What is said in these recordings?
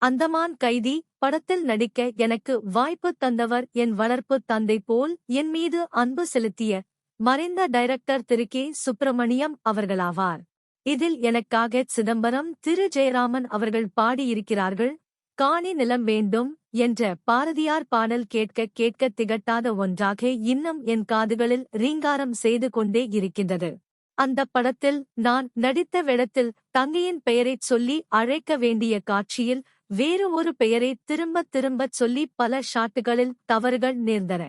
அந்தமான் கைதி படத்தில் நடிக்க எனக்கு வாய்ப்பு தந்தவர் என் வளர்ப்பு தந்தை போல் என் மீது அன்பு செலுத்திய மறைந்த டைரக்டர் திரு கே. சுப்பிரமணியம் அவர்களாவார். இதில் எனக்காக சிதம்பரம் திரு ஜெயராமன் அவர்கள் பாடியிருக்கிறார்கள். காணி நிலம் வேண்டும் என்ற பாரதியார் பாடல் கேட்க கேட்க திகட்டாத ஒன்றாக இன்னும் என் காதுகளில் ரீங்காரம் செய்து கொண்டே இருக்கின்றது. அந்த படத்தில் நான் நடித்த வேடத்தில் தங்கையின் பெயரைச் சொல்லி அழைக்க வேண்டிய காட்சியில் வேறு ஒரு பெயரை திரும்பத் திரும்பச் சொல்லி பல ஷாட்டுகளில் தவறுகள் நேர்ந்தன.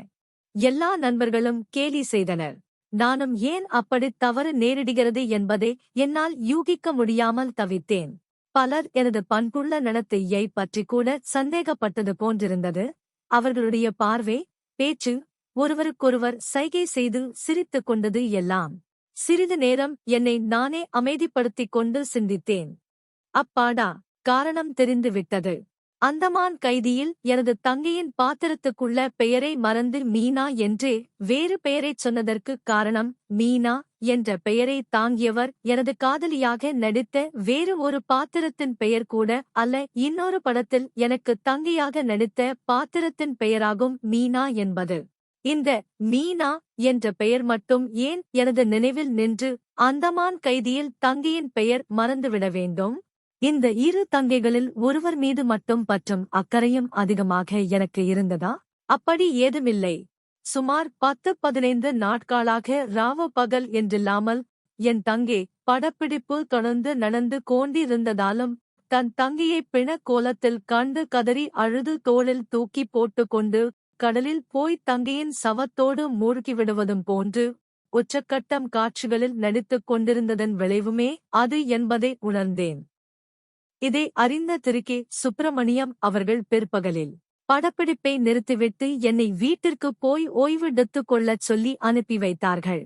எல்லா நண்பர்களும் கேலி செய்தனர். நானும் ஏன் அப்படித் தவறு நேரிடுகிறது என்பதை என்னால் யூகிக்க முடியாமல் தவித்தேன். பலர் எனது பண்புள்ள நடத்தையை பற்றிக் கூட சந்தேகப்பட்டது போன்றிருந்தது. அவர்களுடைய பார்வை, பேச்சு, ஒருவருக்கொருவர் சைகை செய்து சிரித்துக் கொண்டது எல்லாம். சிறிது நேரம் என்னை நானே அமைதிப்படுத்திக் கொண்டு சிந்தித்தேன். அப்பாடா, காரணம் தெரிந்துவிட்டது. அந்தமான் கைதியில் எனது தங்கையின் பாத்திரத்துக்குள்ள பெயரை மறந்து மீனா என்றே வேறு பெயரைச் சொன்னதற்குக் காரணம், மீனா என்ற பெயரை தாங்கியவர் எனது காதலியாக நடித்த வேறு ஒரு பாத்திரத்தின் பெயர் கூட அல்ல. இன்னொரு படத்தில் எனக்கு தங்கையாக நடித்த பாத்திரத்தின் பெயராகும் மீனா என்பது. இந்த மீனா என்ற பெயர் மட்டும் ஏன் எனது நினைவில் நின்று அந்தமான் கைதியில் தங்கையின் பெயர் மறந்துவிட வேண்டும்? இந்த இரு தங்கைகளில் ஒருவர் மீது மட்டும் பற்றும் அக்கறையும் அதிகமாக எனக்கு இருந்ததா? அப்படி ஏதுமில்லை. சுமார் 10-15 நாட்களாக ராவு பகல் என்றில்லாமல் என் தங்கை படப்பிடிப்பு தொடர்ந்து நடந்து கொண்டிருந்ததாலும் தன் தங்கையை பிண கோலத்தில் கண்டு கதறி அழுது தோளில் தூக்கி போட்டுக்கொண்டு கடலில் போய் தங்கையின் சவத்தோடு மூழ்கிவிடுவதும் போன்று உச்சக்கட்டம் காட்சிகளில் நடித்துக் கொண்டிருந்ததன் விளைவுமே அது என்பதை உணர்ந்தேன். இதை அறிந்த திரு கே. சுப்பிரமணியம் அவர்கள் பிற்பகலில் படப்பிடிப்பை நிறுத்திவிட்டு என்னை வீட்டிற்குப் போய் ஓய்வெடுத்துக் கொள்ளச் சொல்லி அனுப்பி வைத்தார்கள்.